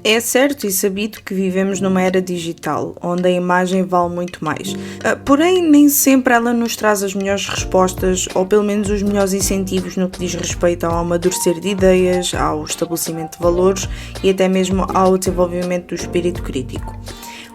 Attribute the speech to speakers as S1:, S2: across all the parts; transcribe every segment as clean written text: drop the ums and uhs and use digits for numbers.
S1: É certo e sabido que vivemos numa era digital, onde a imagem vale muito mais. Porém, nem sempre ela nos traz as melhores respostas, ou pelo menos os melhores incentivos no que diz respeito ao amadurecer de ideias, ao estabelecimento de valores e até mesmo ao desenvolvimento do espírito crítico.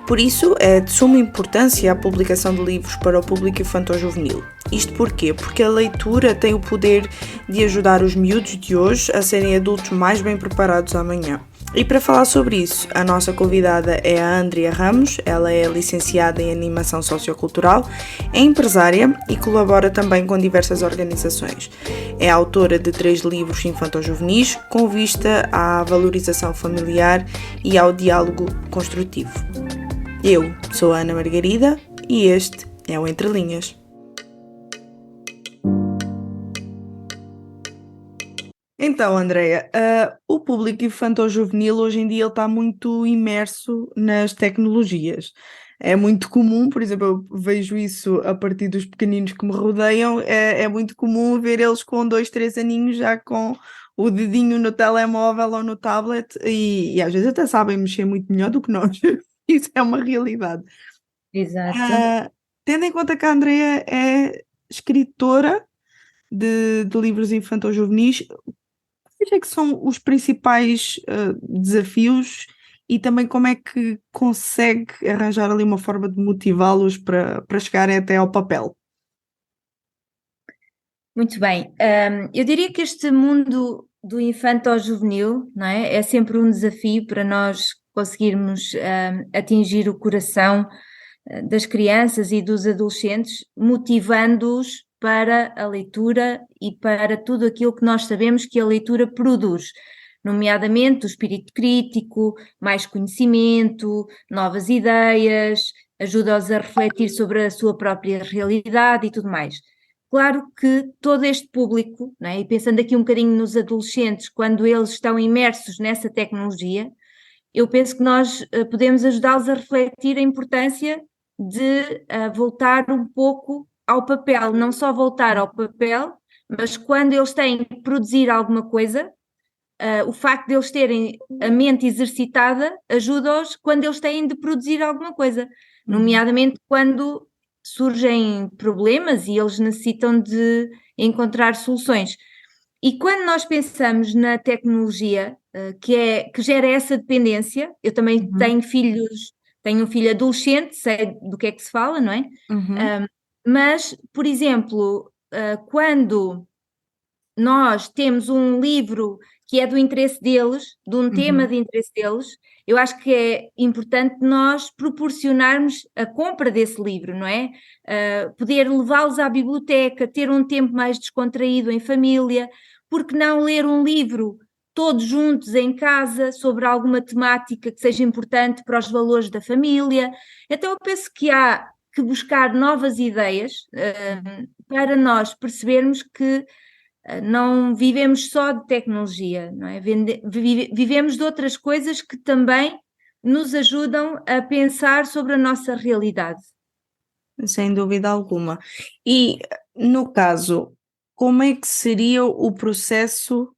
S1: Por isso, é de suma importância a publicação de livros para o público infanto-juvenil. Isto porquê? Porque a leitura tem o poder de ajudar os miúdos de hoje a serem adultos mais bem preparados amanhã. E para falar sobre isso, a nossa convidada é a Andrea Ramos. Ela é licenciada em Animação Sociocultural, é empresária e colabora também com diversas organizações. É autora de 3 livros infanto-juvenis com vista à valorização familiar e ao diálogo construtivo. Eu sou a Ana Margarida e este é o Entre Linhas. Então, Andreia, o público infanto-juvenil hoje em dia ele está muito imerso nas tecnologias. É muito comum, por exemplo, eu vejo isso a partir dos pequeninos que me rodeiam, é muito comum ver eles com 2, 3 aninhos já com o dedinho no telemóvel ou no tablet e às vezes até sabem mexer muito melhor do que nós. Isso é uma realidade.
S2: Exato.
S1: Ah, Tendo em conta que a Andreia é escritora de livros infanto-juvenis, quais é que são os principais desafios e também como é que consegue arranjar ali uma forma de motivá-los para chegarem até ao papel?
S2: Muito bem. Eu diria que este mundo do infanto ao juvenil, não é? É sempre um desafio para nós conseguirmos atingir o coração das crianças e dos adolescentes, motivando-os para a leitura e para tudo aquilo que nós sabemos que a leitura produz, nomeadamente o espírito crítico, mais conhecimento, novas ideias, ajuda-os a refletir sobre a sua própria realidade e tudo mais. Claro que todo este público, não é? E pensando aqui um bocadinho nos adolescentes, quando eles estão imersos nessa tecnologia, eu penso que nós podemos ajudá-los a refletir a importância de voltar um pouco ao papel, não só voltar ao papel, mas quando eles têm que produzir alguma coisa, o facto de eles terem a mente exercitada ajuda-os quando eles têm de produzir alguma coisa, nomeadamente quando surgem problemas e eles necessitam de encontrar soluções. E quando nós pensamos na tecnologia, que gera essa dependência, eu também
S1: Uhum,
S2: tenho filhos, tenho um filho adolescente, sei do que é que se fala, não é?
S1: uhum,
S2: Mas, por exemplo, quando nós temos um livro que é do interesse deles, de um tema
S1: uhum.
S2: de interesse deles, eu acho que é importante nós proporcionarmos a compra desse livro, não é? Poder levá-los à biblioteca, ter um tempo mais descontraído em família, porque não ler um livro todos juntos em casa sobre alguma temática que seja importante para os valores da família. Então eu penso que há que buscar novas ideias, para nós percebermos que não vivemos só de tecnologia, não é? Vivemos de outras coisas que também nos ajudam a pensar sobre a nossa realidade.
S1: Sem dúvida alguma. E no caso, como é que seria o processo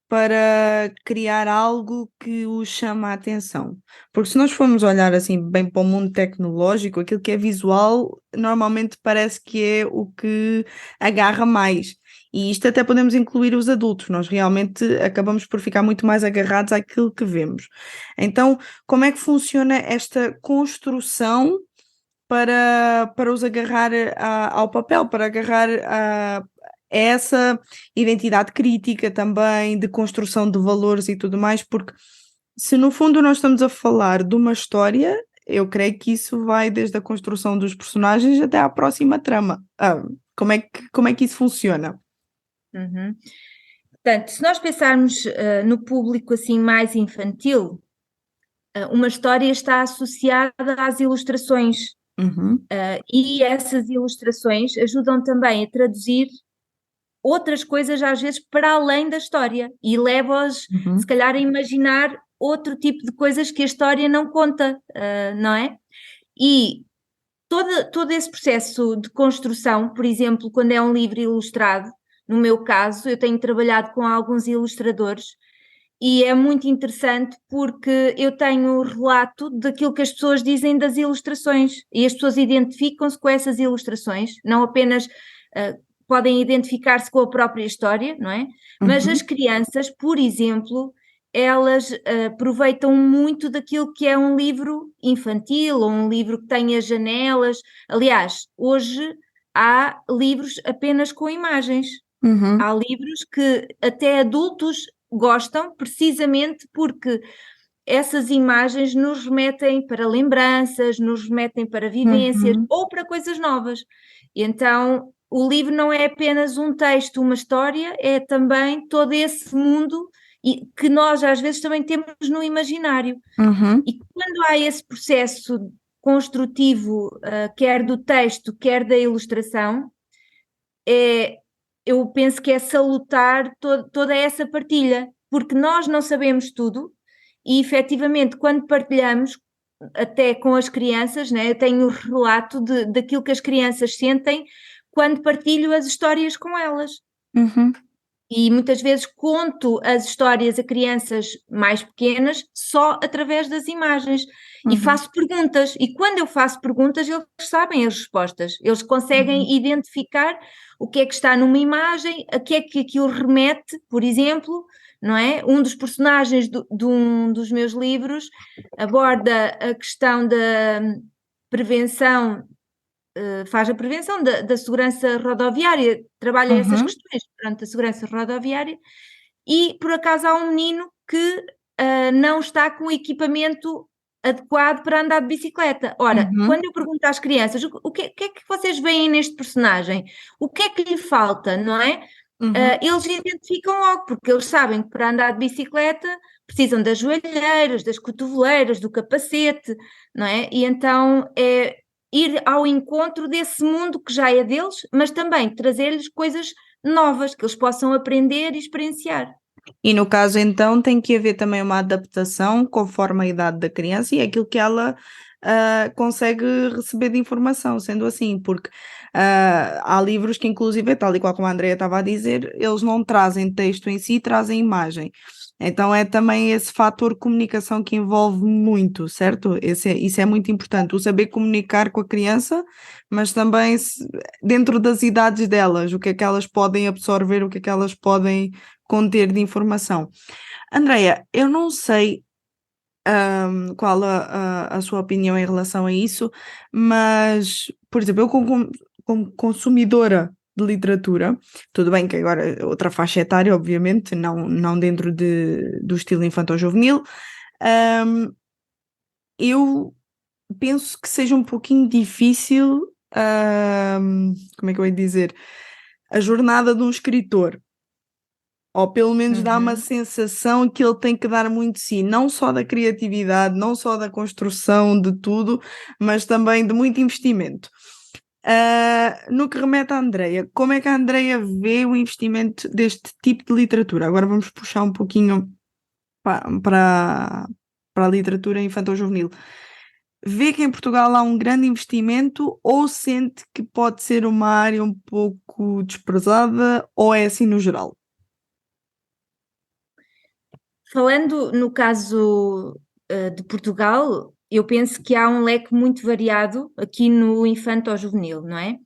S1: para criar algo que os chama a atenção? Porque se nós formos olhar assim bem para o mundo tecnológico, aquilo que é visual normalmente parece que é o que agarra mais. E isto até podemos incluir os adultos, nós realmente acabamos por ficar muito mais agarrados àquilo que vemos. Então, como é que funciona esta construção para os agarrar ao papel, para agarrar a essa identidade crítica também, de construção de valores e tudo mais, porque se no fundo nós estamos a falar de uma história, eu creio que isso vai desde a construção dos personagens até à próxima trama. Como é que isso funciona?
S2: Uhum. Portanto, se nós pensarmos no público assim mais infantil, uma história está associada às ilustrações,
S1: Uhum,
S2: e essas ilustrações ajudam também a traduzir outras coisas às vezes para além da história e leva-os se
S1: uhum,
S2: calhar a imaginar outro tipo de coisas que a história não conta, não é? E todo esse processo de construção, por exemplo, quando é um livro ilustrado, no meu caso, eu tenho trabalhado com alguns ilustradores e é muito interessante porque eu tenho o relato daquilo que as pessoas dizem das ilustrações e as pessoas identificam-se com essas ilustrações, não apenas podem identificar-se com a própria história, não é? Mas as crianças, por exemplo, elas aproveitam muito daquilo que é um livro infantil ou um livro que tenha janelas. Aliás, hoje há livros apenas com imagens. Há livros que até adultos gostam, precisamente porque essas imagens nos remetem para lembranças, nos remetem para vivências ou para coisas novas. E então, o livro não é apenas um texto, uma história, é também todo esse mundo que nós às vezes também temos no imaginário. E quando há esse processo construtivo, quer do texto, quer da ilustração, eu penso que é salutar toda essa partilha, porque nós não sabemos tudo e efetivamente quando partilhamos até com as crianças, né, eu tenho o relato daquilo que as crianças sentem quando partilho as histórias com elas. E muitas vezes conto as histórias a crianças mais pequenas só através das imagens e faço perguntas. E quando eu faço perguntas, eles sabem as respostas, eles conseguem identificar o que é que está numa imagem, a que é que aquilo remete, por exemplo, não é? Um dos personagens de um dos meus livros aborda a questão da prevenção, faz a prevenção da segurança rodoviária, trabalha essas questões durante a segurança rodoviária e por acaso há um menino que não está com o equipamento adequado para andar de bicicleta. Ora, quando eu pergunto às crianças o que é que vocês veem neste personagem? O que é que lhe falta, não é? Eles identificam logo, porque eles sabem que para andar de bicicleta precisam das joelheiras, das cotoveleiras, do capacete, não é? E então é ir ao encontro desse mundo que já é deles, mas também trazer-lhes coisas novas que eles possam aprender e experienciar.
S1: E no caso, então, tem que haver também uma adaptação conforme a idade da criança e aquilo que ela consegue receber de informação, sendo assim, porque há livros que, inclusive, tal e qual como a Andrea estava a dizer, eles não trazem texto em si, trazem imagem. Então é também esse fator comunicação que envolve muito, certo? Isso é muito importante, o saber comunicar com a criança, mas também dentro das idades delas, o que é que elas podem absorver, o que é que elas podem conter de informação. Andrea, eu não sei qual a sua opinião em relação a isso, mas, por exemplo, eu como consumidora de literatura, tudo bem que agora é outra faixa etária, obviamente, não dentro do estilo infanto-juvenil, eu penso que seja um pouquinho difícil, como é que eu ia dizer, a jornada de um escritor. Ou pelo menos dá uma sensação que ele tem que dar muito de si, não só da criatividade, não só da construção de tudo, mas também de muito investimento. No que remete à Andreia, como é que a Andreia vê o investimento deste tipo de literatura? Agora vamos puxar um pouquinho para a literatura infantil-juvenil. Vê que em Portugal há um grande investimento ou sente que pode ser uma área um pouco desprezada ou é assim no geral?
S2: Falando no caso de Portugal, eu penso que há um leque muito variado aqui no infanto-juvenil, não é?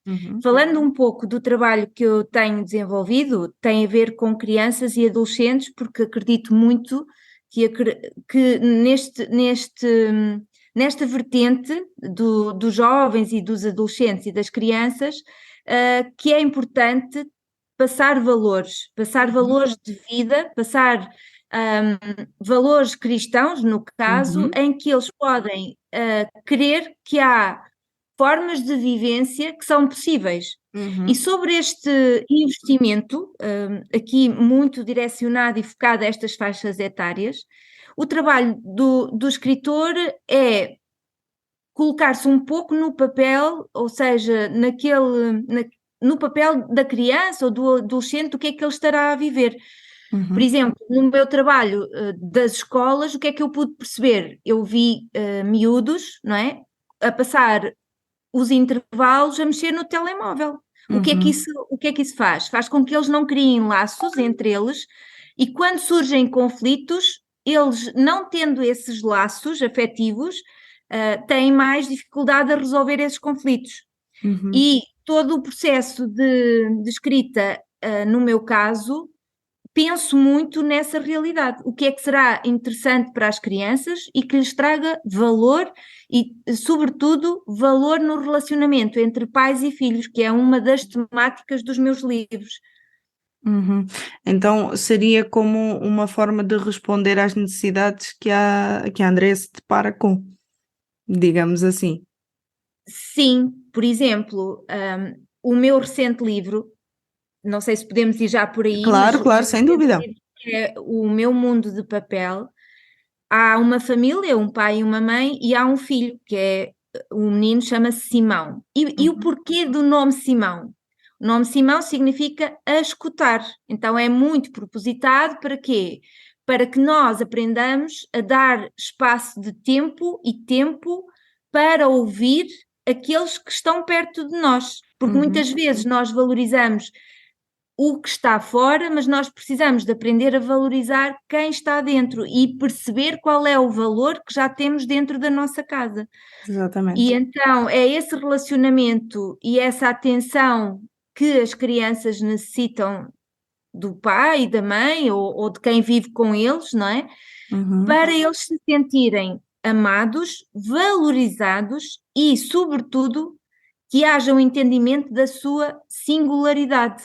S2: Falando um pouco do trabalho que eu tenho desenvolvido, tem a ver com crianças e adolescentes, porque acredito muito que nesta vertente dos jovens e dos adolescentes e das crianças, que é importante passar valores de vida, passar valores cristãos, no caso, em que eles podem crer que há formas de vivência que são possíveis. E sobre este investimento, aqui muito direcionado e focado a estas faixas etárias, o trabalho do escritor é colocar-se um pouco no papel, ou seja, no papel da criança ou do adolescente, o que é que ele estará a viver. Por exemplo, no meu trabalho das escolas, o que é que eu pude perceber? Eu vi miúdos, não é? A passar os intervalos a mexer no telemóvel. O que é que isso faz? Faz com que eles não criem laços entre eles E quando surgem conflitos, eles, não tendo esses laços afetivos, têm mais dificuldade a resolver esses conflitos. E todo o processo de escrita, no meu caso, penso muito nessa realidade. O que é que será interessante para as crianças e que lhes traga valor e, sobretudo, valor no relacionamento entre pais e filhos, que é uma das temáticas dos meus livros.
S1: Então seria como uma forma de responder às necessidades que a Andrea se depara com, digamos assim.
S2: Sim, por exemplo, o meu recente livro, não sei se podemos ir já por aí, mas
S1: Claro,
S2: o
S1: claro,
S2: meu
S1: sem
S2: recente
S1: dúvida.
S2: livro é O Meu Mundo de Papel. Há uma família, um pai e uma mãe, e há um filho, que é, o menino chama-se Simão. E o porquê do nome Simão? O nome Simão significa a escutar, então é muito propositado para quê? Para que nós aprendamos a dar espaço de tempo e tempo para ouvir aqueles que estão perto de nós, porque muitas vezes nós valorizamos o que está fora, mas nós precisamos de aprender a valorizar quem está dentro e perceber qual é o valor que já temos dentro da nossa casa.
S1: Exatamente.
S2: E então é esse relacionamento e essa atenção que as crianças necessitam do pai e da mãe ou de quem vive com eles, não é? Para eles se sentirem amados, valorizados e, sobretudo, que haja um entendimento da sua singularidade.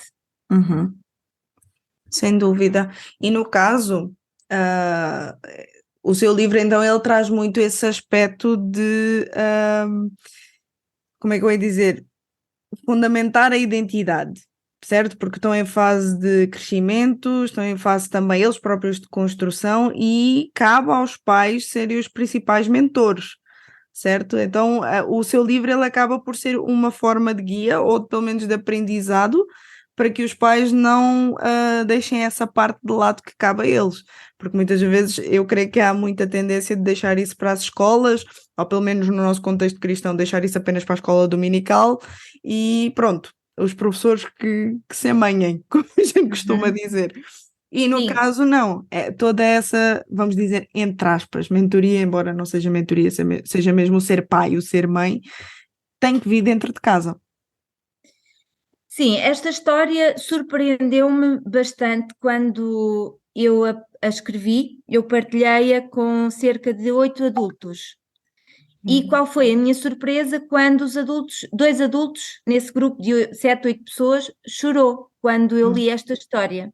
S1: Sem dúvida. E no caso, o seu livro, então, ele traz muito esse aspecto de, como é que eu ia dizer, fundamentar a identidade, certo? Porque estão em fase de crescimento, estão em fase também eles próprios de construção e cabe aos pais serem os principais mentores. Certo? Então, o seu livro ele acaba por ser uma forma de guia ou pelo menos de aprendizado para que os pais não deixem essa parte de lado que cabe a eles, porque muitas vezes eu creio que há muita tendência de deixar isso para as escolas, ou pelo menos no nosso contexto cristão, deixar isso apenas para a escola dominical e pronto, os professores que se amanhem, como a gente costuma dizer. E no
S2: Sim.
S1: caso, não, é toda essa, vamos dizer, entre aspas, mentoria, embora não seja mentoria, seja mesmo o ser pai, o ser mãe, tem que vir dentro de casa.
S2: Sim, esta história surpreendeu-me bastante quando eu a escrevi. Eu partilhei-a com cerca de 8 adultos. E qual foi a minha surpresa quando dois adultos, nesse grupo de 7, 8 pessoas, chorou quando eu li esta história.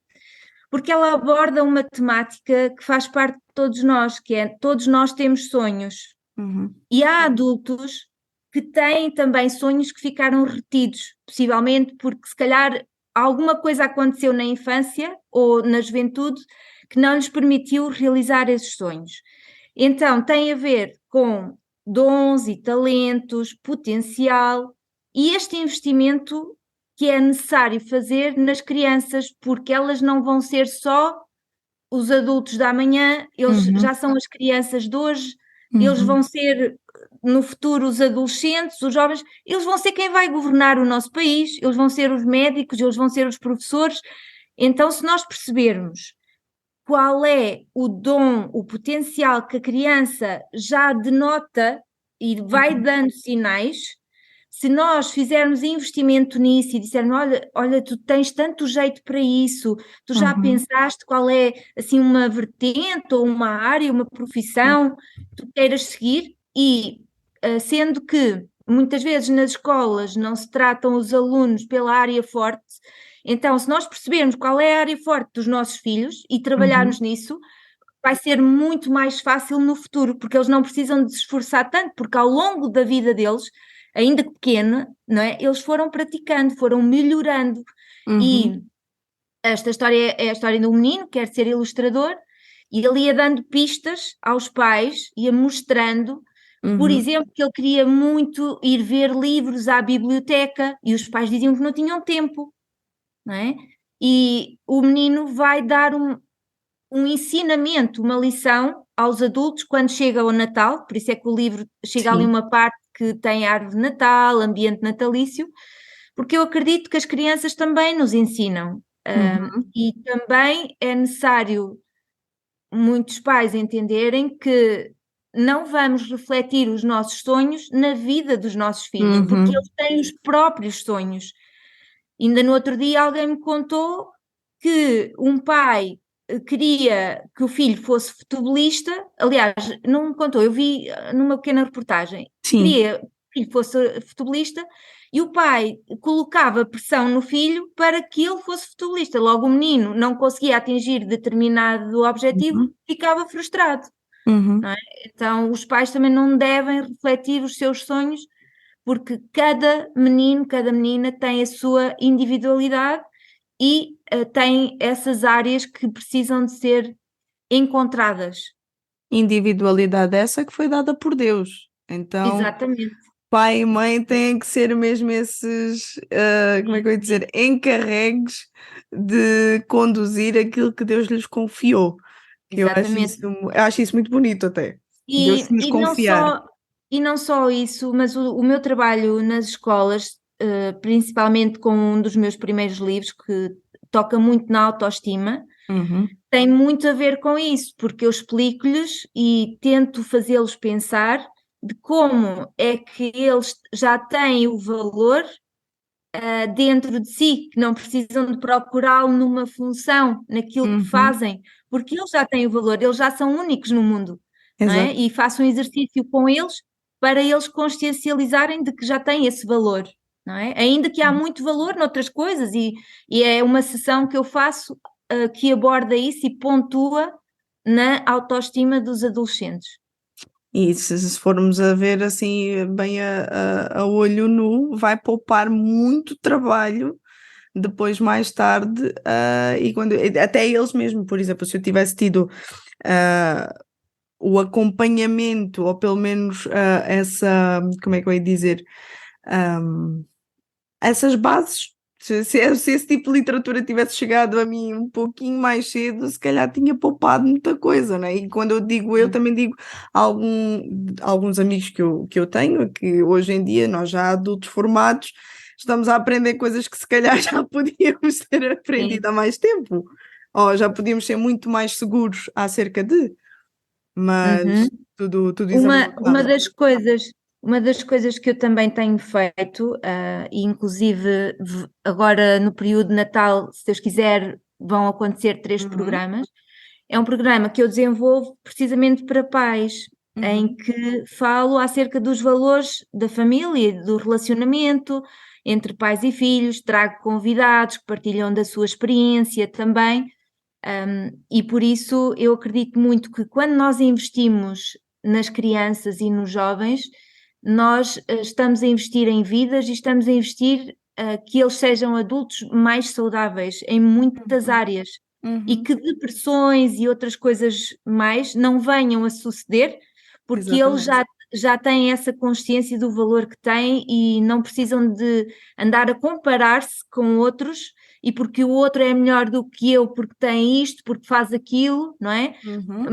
S2: Porque ela aborda uma temática que faz parte de todos nós, que é todos nós temos sonhos. E há adultos que têm também sonhos que ficaram retidos, possivelmente porque se calhar alguma coisa aconteceu na infância ou na juventude que não lhes permitiu realizar esses sonhos. Então tem a ver com dons e talentos, potencial e este investimento que é necessário fazer nas crianças, porque elas não vão ser só os adultos da amanhã, eles já são as crianças de hoje, eles vão ser no futuro os adolescentes, os jovens, eles vão ser quem vai governar o nosso país, eles vão ser os médicos, eles vão ser os professores. Então, se nós percebermos qual é o dom, o potencial que a criança já denota e vai dando sinais, se nós fizermos investimento nisso e dissermos, olha, tu tens tanto jeito para isso, tu já pensaste qual é assim uma vertente ou uma área, uma profissão que tu queiras seguir, e sendo que muitas vezes nas escolas não se tratam os alunos pela área forte, então se nós percebermos qual é a área forte dos nossos filhos e trabalharmos nisso, vai ser muito mais fácil no futuro, porque eles não precisam de se esforçar tanto, porque ao longo da vida deles, ainda que pequena, não é? Eles foram praticando, foram melhorando. E esta história é a história de um menino que quer ser ilustrador e ele ia dando pistas aos pais, ia mostrando, por exemplo, que ele queria muito ir ver livros à biblioteca e os pais diziam que não tinham tempo, não é? E o menino vai dar um ensinamento, uma lição aos adultos quando chega ao Natal, por isso é que o livro chega ali uma parte que tem árvore de Natal, ambiente natalício, porque eu acredito que as crianças também nos ensinam E também é necessário muitos pais entenderem que não vamos refletir os nossos sonhos na vida dos nossos filhos, porque eles têm os próprios sonhos. Ainda no outro dia alguém me contou que um pai queria que o filho fosse futebolista, aliás, não me contou, eu vi numa pequena reportagem,
S1: Sim.
S2: queria que o filho fosse futebolista e o pai colocava pressão no filho para que ele fosse futebolista. Logo o menino não conseguia atingir determinado objetivo, ficava frustrado. Não é? Então os pais também não devem refletir os seus sonhos, porque cada menino, cada menina tem a sua individualidade e tem essas áreas que precisam de ser encontradas.
S1: Individualidade essa que foi dada por Deus. Então,
S2: Exatamente.
S1: pai e mãe têm que ser mesmo esses, como é que eu ia dizer, encarregues de conduzir aquilo que Deus lhes confiou. Que
S2: Exatamente.
S1: eu acho isso muito bonito até. Deus nos confiar.
S2: Não só isso, mas o meu trabalho nas escolas, principalmente com um dos meus primeiros livros, que toca muito na autoestima, tem muito a ver com isso, porque eu explico-lhes e tento fazê-los pensar de como é que eles já têm o valor dentro de si, que não precisam de procurá-lo numa função, naquilo que fazem, porque eles já têm o valor, eles já são únicos no mundo, não é?
S1: Exato.
S2: E faço um exercício com eles para eles consciencializarem de que já têm esse valor, não é? Ainda que há muito valor noutras coisas, e é uma sessão que eu faço que aborda isso e pontua na autoestima dos adolescentes.
S1: E se formos a ver assim, bem a olho nu, vai poupar muito trabalho depois, mais tarde, e quando, até eles mesmo, por exemplo, se eu tivesse tido o acompanhamento, ou pelo menos essa, como é que eu ia dizer, essas bases. Se esse tipo de literatura tivesse chegado a mim um pouquinho mais cedo, se calhar tinha poupado muita coisa, né? E quando eu digo eu, também digo alguns amigos que eu tenho, que hoje em dia, nós já adultos formados, estamos a aprender coisas que se calhar já podíamos ter aprendido há mais tempo, ou já podíamos ser muito mais seguros acerca de, mas tudo isso é
S2: Uma
S1: mudado.
S2: uma das coisas que eu também tenho feito, e inclusive agora no período de Natal, se Deus quiser, vão acontecer 3 programas. É um programa que eu desenvolvo precisamente para pais, em que falo acerca dos valores da família, do relacionamento entre pais e filhos, trago convidados que partilham da sua experiência também. E por isso eu acredito muito que quando nós investimos nas crianças e nos jovens, nós estamos a investir em vidas e estamos a investir que eles sejam adultos mais saudáveis em muitas áreas e que depressões e outras coisas mais não venham a suceder, porque eles já têm essa consciência do valor que têm e não precisam de andar a comparar-se com outros, e porque o outro é melhor do que eu, porque tem isto, porque faz aquilo, não é?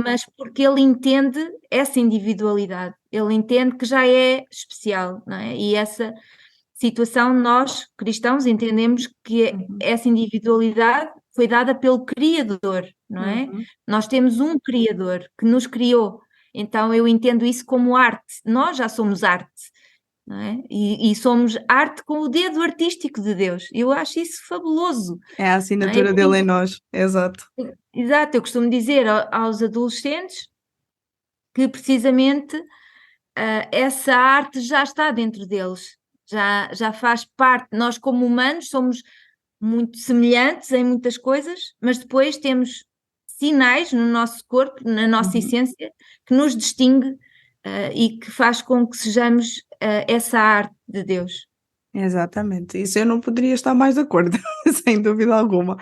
S2: Mas porque ele entende essa individualidade, ele entende que já é especial, não é? E essa situação nós, cristãos, entendemos que essa individualidade foi dada pelo Criador, não é? Nós temos um Criador que nos criou, então eu entendo isso como arte, nós já somos arte. Não é? E somos arte com o dedo artístico de Deus. Eu acho isso fabuloso.
S1: É a assinatura dele em nós, exato.
S2: Exato, eu costumo dizer aos adolescentes que precisamente essa arte já está dentro deles, já faz parte. Nós, como humanos, somos muito semelhantes em muitas coisas, mas depois temos sinais no nosso corpo, na nossa essência, que nos distingue e que faz com que sejamos essa arte de Deus.
S1: Exatamente, isso eu não poderia estar mais de acordo, sem dúvida alguma.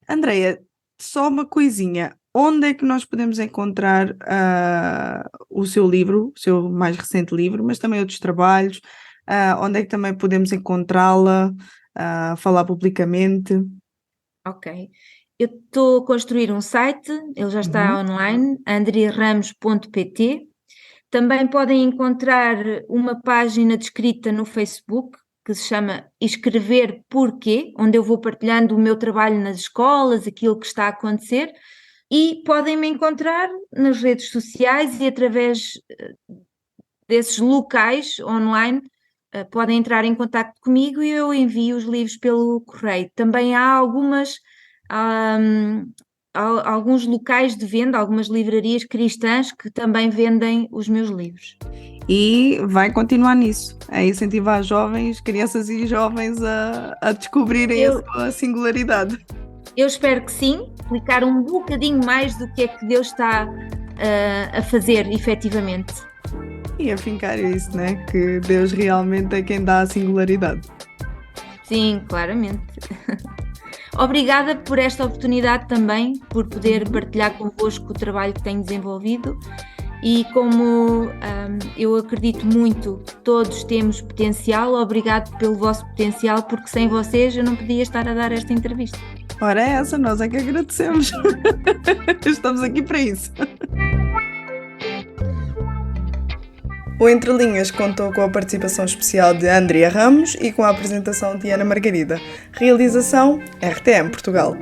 S1: Andreia, só uma coisinha, onde é que nós podemos encontrar o seu livro, o seu mais recente livro, mas também outros trabalhos, onde é que também podemos encontrá-la, falar publicamente?
S2: Ok. Eu estou a construir um site, ele já está online, andrearamos.pt. Também podem encontrar uma página descrita no Facebook, que se chama Escrever Porquê, onde eu vou partilhando o meu trabalho nas escolas, aquilo que está a acontecer, e podem me encontrar nas redes sociais e através desses locais online, podem entrar em contato comigo e eu envio os livros pelo correio. Também há alguns locais de venda, algumas livrarias cristãs que também vendem os meus livros.
S1: E vai continuar nisso, a incentivar jovens, crianças e jovens a descobrirem a sua singularidade.
S2: Eu espero que sim, explicar um bocadinho mais do que é que Deus está a fazer efetivamente.
S1: E afincar isso, né? Que Deus realmente é quem dá a singularidade.
S2: Sim, claramente. Obrigada por esta oportunidade também, por poder partilhar convosco o trabalho que tenho desenvolvido. E como eu acredito muito que todos temos potencial, obrigado pelo vosso potencial, porque sem vocês eu não podia estar a dar esta entrevista.
S1: Ora, é essa, nós é que agradecemos. Estamos aqui para isso. O Entre Linhas contou com a participação especial de Andrea Ramos e com a apresentação de Ana Margarida. Realização RTM Portugal.